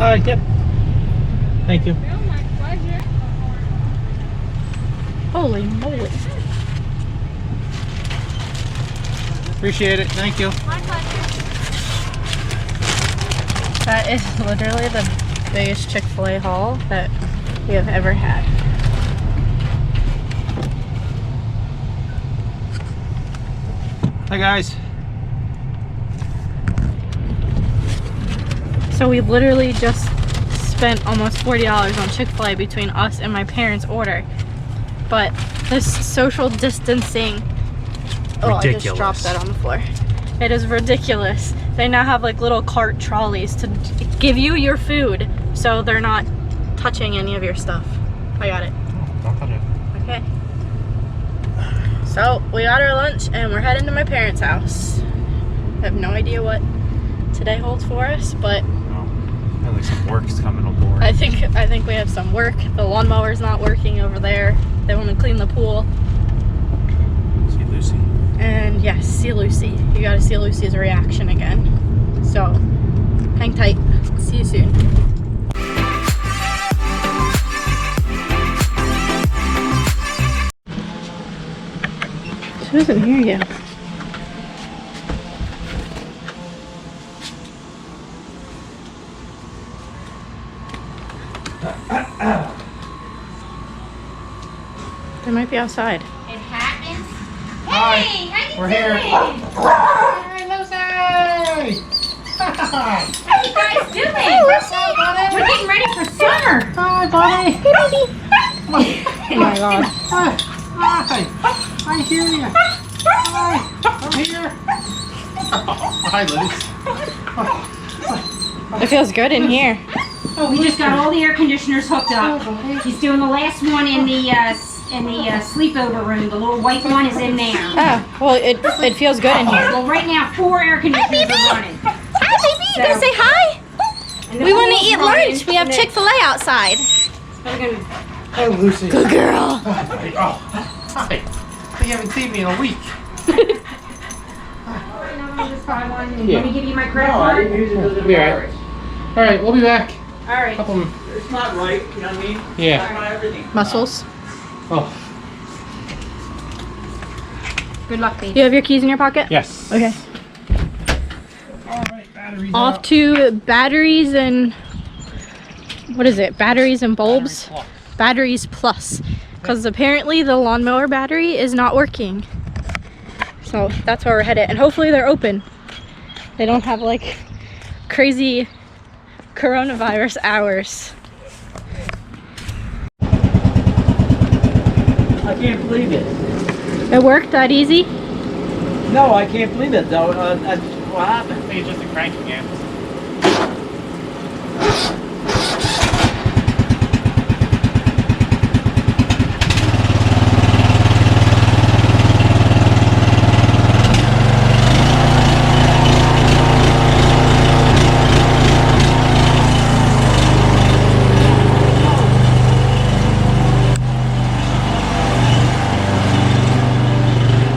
Yep. Thank you. Oh, my pleasure. Holy moly. Appreciate it. Thank you. My pleasure. That is literally the biggest Chick-fil-A haul that we have ever had. Hi guys. So we've literally just spent almost $40 on Chick-fil-A between us and my parents' order. But this social distancing, oh, I just dropped that on the floor. It is ridiculous. They now have like little cart trolleys to give you your food, so they're not touching any of your stuff. I got it. Don't touch it. Okay. So we got our lunch and we're heading to my parents' house. I have no idea what today holds for us, but no. At least some work's coming aboard. I think we have some work. The lawnmower's not working over there. They want to clean the pool. See Lucy. And yes, see Lucy. You gotta see Lucy's reaction again. So, hang tight. See you soon. She doesn't hear you. They might be outside. It happens. Hi. Hey, how you We're doing? here. Hi, Lucy. How you guys doing? Hey, buddy. We're getting ready for summer. Hi, buddy. Oh my god. Hi. I hear you. Hi. I'm here. Hi, Lucy. It feels good in here. We just got all the air conditioners hooked up. He's doing the last one in the sleepover room. The little white one is in there. Oh, well, it feels good in here. Well, right now 4 air conditioners are running. Hi, baby. You gonna say hi? We want to eat lunch. We have Chick-fil-A outside. Hi, Lucy. Good girl. Oh, hi. You haven't seen me in a week. Let me give you my credit card. We'll be alright. Alright, we'll be back. All right. Couple. It's not right, you know what I mean? Yeah. Not everything. Muscles. Oh, Good luck, baby. You have your keys in your pocket? yes. Okay. Alright, batteries Off out. to batteries and what is it? Batteries and bulbs? Batteries plus. Because apparently the lawnmower battery is not working. So that's where we're headed. And hopefully they're open. They don't have like crazy coronavirus hours. I can't believe it. It worked that easy? No, I can't believe it though. What happened? I think it's just a crank again.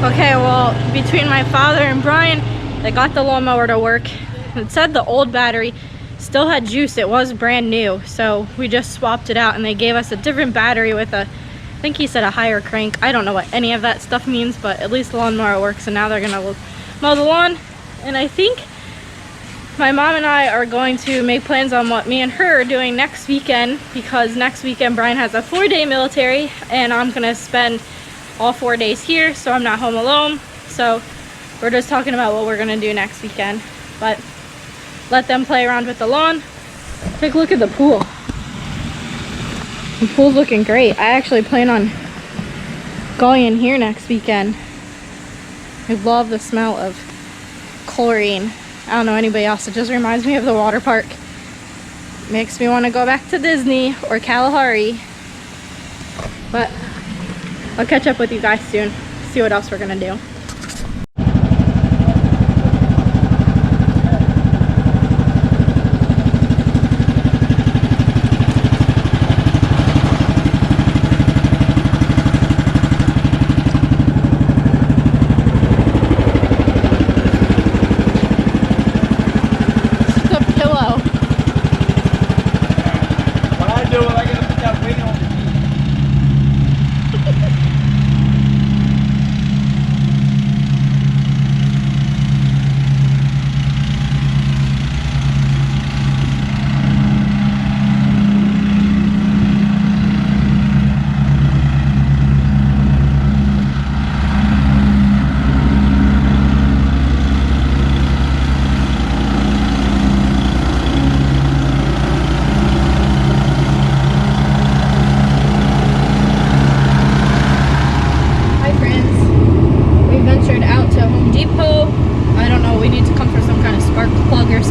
Okay, well, between my father and Brian, they got the lawnmower to work. It said the old battery still had juice. It was brand new, so we just swapped it out and they gave us a different battery with a, I think he said a higher crank. I don't know what any of that stuff means, but at least the lawnmower works, and now they're gonna mow the lawn. And I think my mom and I are going to make plans on what me and her are doing next weekend, because next weekend Brian has a 4-day military and I'm gonna spend all 4 days here, so I'm not home alone. So we're just talking about what we're gonna do next weekend. But let them play around with the lawn. Take a look at the pool. The pool's looking great. I actually plan on going in here next weekend. I love the smell of chlorine. I don't know anybody else. It just reminds me of the water park. Makes me want to go back to Disney or Kalahari. But I'll catch up with you guys soon. See what else we're gonna do. The pillow.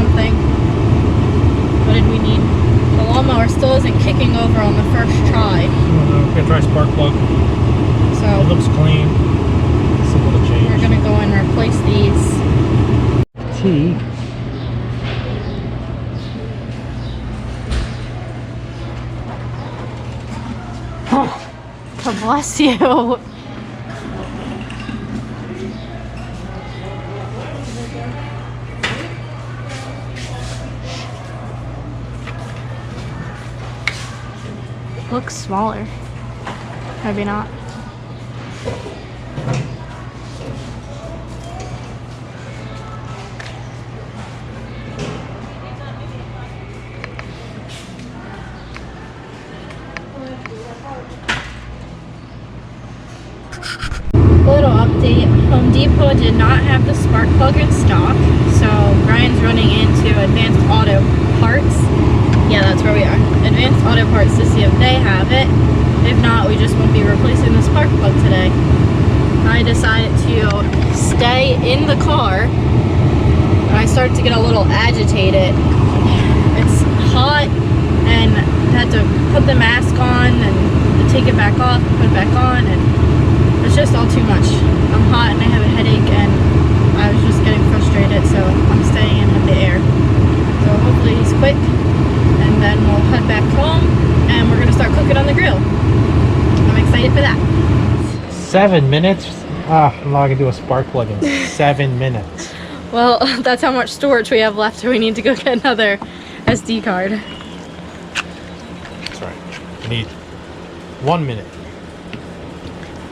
something. What did we need? The lawnmower still isn't kicking over on the first try. We're gonna try spark plug. So It looks clean. Simple to change. we're gonna go and replace these. Tea. God bless you. Looks smaller. Maybe not. Little update. Home Depot did not have the spark plug in stock, so Brian's running into Advanced Auto Parts. Yeah, that's where we are. Advanced Auto Parts to see if they have it. If not, we just won't be replacing the spark plug today. I decided to stay in the car. I started to get a little agitated. It's hot and I had to put the mask on and take it back off, put it back on, and it's just all too much. I'm hot and I have a headache and I was just getting frustrated, so I'm staying in with the air. So hopefully he's quick and then we'll head back home and we're gonna start cooking on the grill. I'm excited for that. 7 minutes? I'm not gonna do a spark plug in 7 minutes. Well, that's how much storage we have left, so we need to go get another SD card. That's right. I need 1 minute.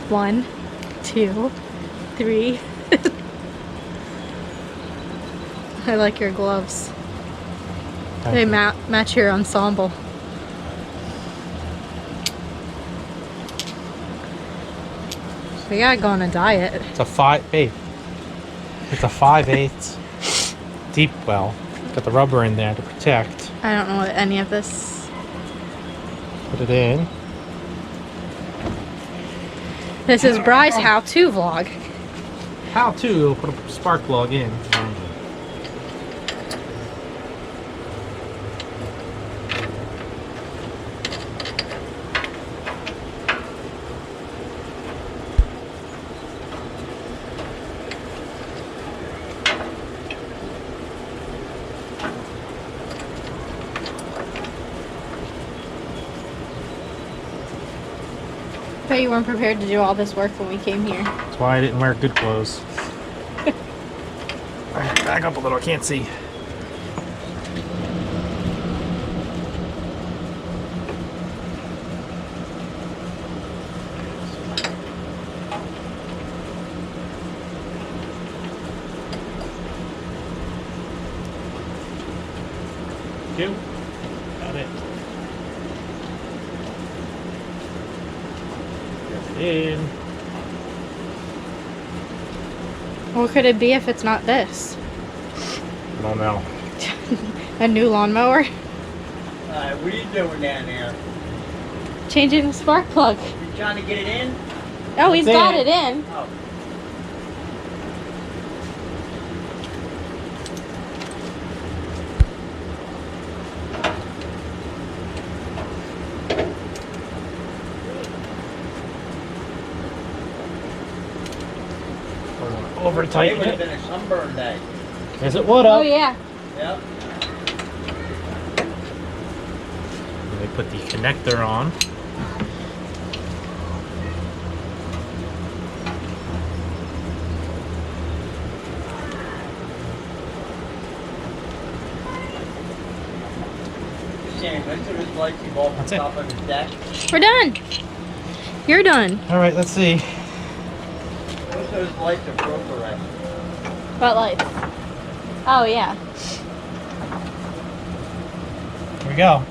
1, 2, 3. I like your gloves. They match your ensemble. We gotta go on a diet. It's a 5/8. It's a 5/8 deep well. Got the rubber in there to protect. I don't know what any of this. Put it in. This is Bry's how-to vlog. How to put a spark plug in. But you weren't prepared to do all this work when we came here. That's why I didn't wear good clothes. Alright, back up a little, I can't see. Two. Got it. In. What could it be if it's not this? I don't know. A new lawnmower? What are you doing down there? Changing the spark plug. You trying to get it in? Oh, he's It's got in. it in. Oh. Over It tighten would have it. been a sunburn day. Yes, it would Oh have. yeah. Yep. They put the connector on. Sam, most of his lights evolved on That's it. top of his deck. We're done. You're done. All right, let's see. Most of his lights are broke already. What lights? Oh yeah. Here we go.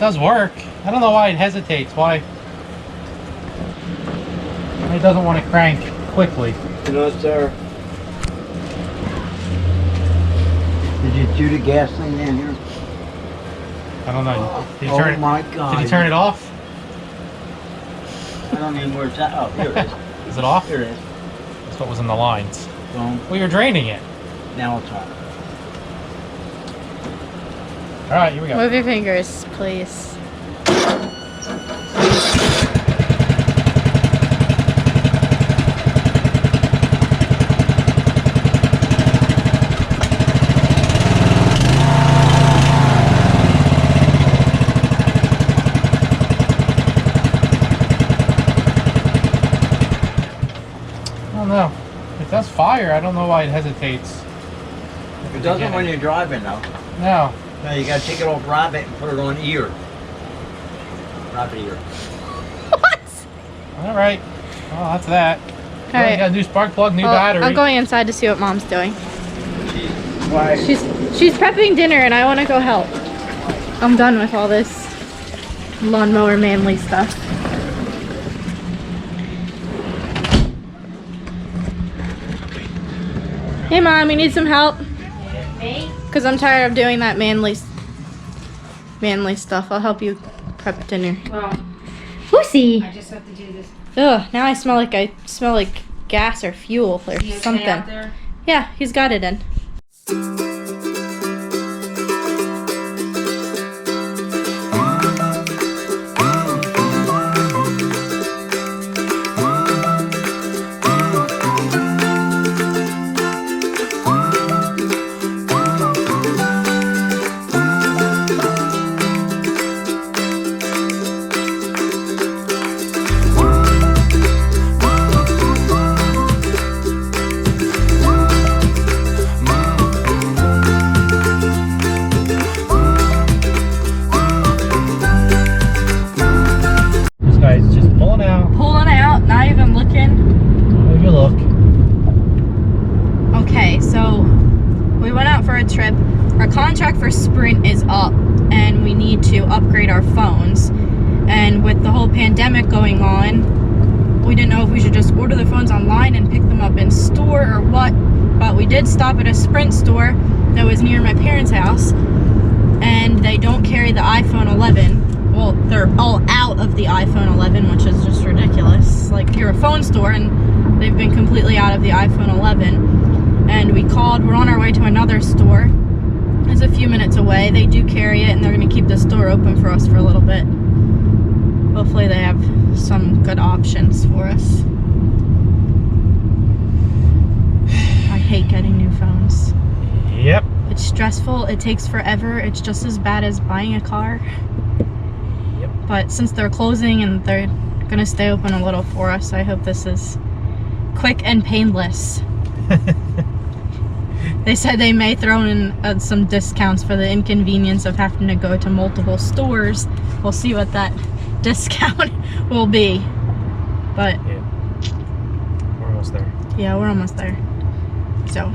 does work. I don't know why it hesitates. Why it doesn't want to crank quickly. You know, sir. Did you do the gas thing in here? I don't know. Did you Oh turn it? my God. Did you turn it off? I don't even know where it's at. Oh, here it is. Is it off? Here it is. That's what was in the lines. Boom. Well, you're draining it. Now it's on. All right, here we go. Move your fingers, please. I don't know. It does fire. I don't know why it hesitates. It doesn't when you're driving, though. No. Now you gotta take it off rabbit and put it on ear. Rabbit ear. What? All right. Well, that's that. All Well, you right. got a new spark plug, new Well, battery. I'm going inside to see what Mom's doing. Why? She's prepping dinner and I want to go help. I'm done with all this lawnmower manly stuff. Hey Mom, you need some help? Me? Because I'm tired of doing that manly stuff. I'll help you prep dinner. Well, Lucy! I just have to do this. Ugh, now I smell like gas or fuel or You okay something. out there? Yeah, he's got it in. This guy's just pulling out. Pulling out, not even looking. Have you look? Okay, so we went out for a trip. Our contract for Sprint is up and we need to upgrade our phones. And with the whole pandemic going on, we didn't know if we should just order the phones online and pick them up in store or what. But we did stop at a Sprint store that was near my parents' house and they don't carry the iPhone 11. Well, they're all out of the iPhone 11, which is just ridiculous. Like, you're a phone store and they've been completely out of the iPhone 11. And we called, we're on our way to another store. It's a few minutes away. They do carry it and they're gonna keep the store open for us for a little bit. Hopefully they have some good options for us. I hate getting new phones. Yep. It's stressful, it takes forever. It's just as bad as buying a car. Yep. But since they're closing and they're gonna stay open a little for us, I hope this is quick and painless. They said they may throw in some discounts for the inconvenience of having to go to multiple stores. We'll see what that discount will be. But Yeah. We're almost there. yeah, we're almost there. So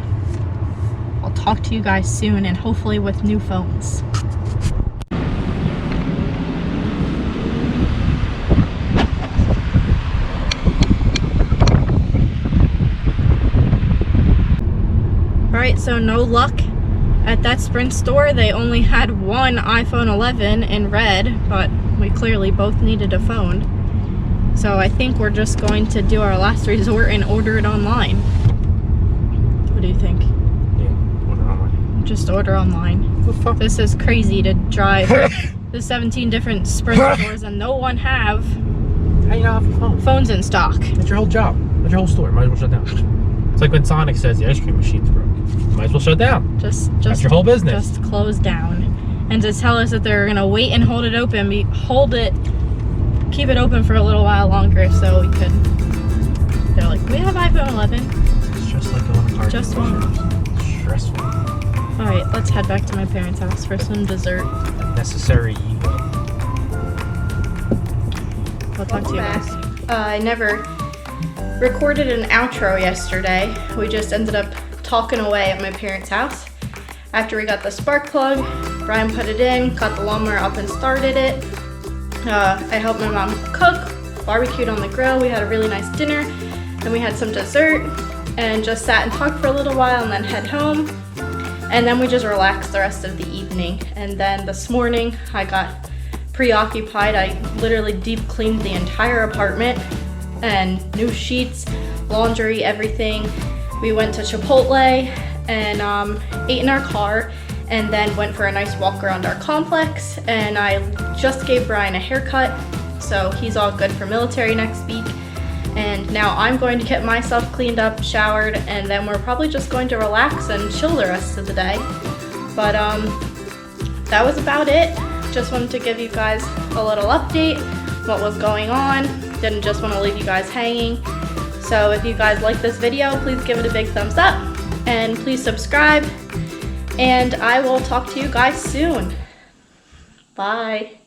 I'll talk to you guys soon and hopefully with new phones. Alright, so no luck at that Sprint store. They only had one iPhone 11 in red, but we clearly both needed a phone. So I think we're just going to do our last resort and order it online. What do you think? Yeah. Order online. Just order online. What the fuck? This is crazy to drive the 17 different Sprint stores and no one have How you not have a phone? phones in stock. That's your whole job. That's your whole store. Might as well shut down. It's like when Sonic says the ice cream machine's broke. Might as well shut down. Just That's your whole business. Just close down. And to tell us that they're gonna wait and hold it open, keep it open for a little while longer so we could. They're like, we have iPhone 11. It's just like going to party. Just one. Stressful. All right, let's head back to my parents' house for some dessert. Necessary evil. I'll talk to you guys. I never recorded an outro yesterday. We just ended up talking away at my parents' house after we got the spark plug Brian put it in, got the lawnmower up and started it. I helped my mom cook, barbecued on the grill. We had a really nice dinner. Then we had some dessert and just sat and talked for a little while and then head home. And then we just relaxed the rest of the evening. And then this morning I got preoccupied. I literally deep cleaned the entire apartment and new sheets, laundry, everything. We went to Chipotle and ate in our car and then went for a nice walk around our complex. And I just gave Brian a haircut, so he's all good for military next week. And now I'm going to get myself cleaned up, showered, and then we're probably just going to relax and chill the rest of the day. But that was about it. Just wanted to give you guys a little update, what was going on. Didn't just want to leave you guys hanging. So if you guys like this video, please give it a big thumbs up and please subscribe. And I will talk to you guys soon. Bye.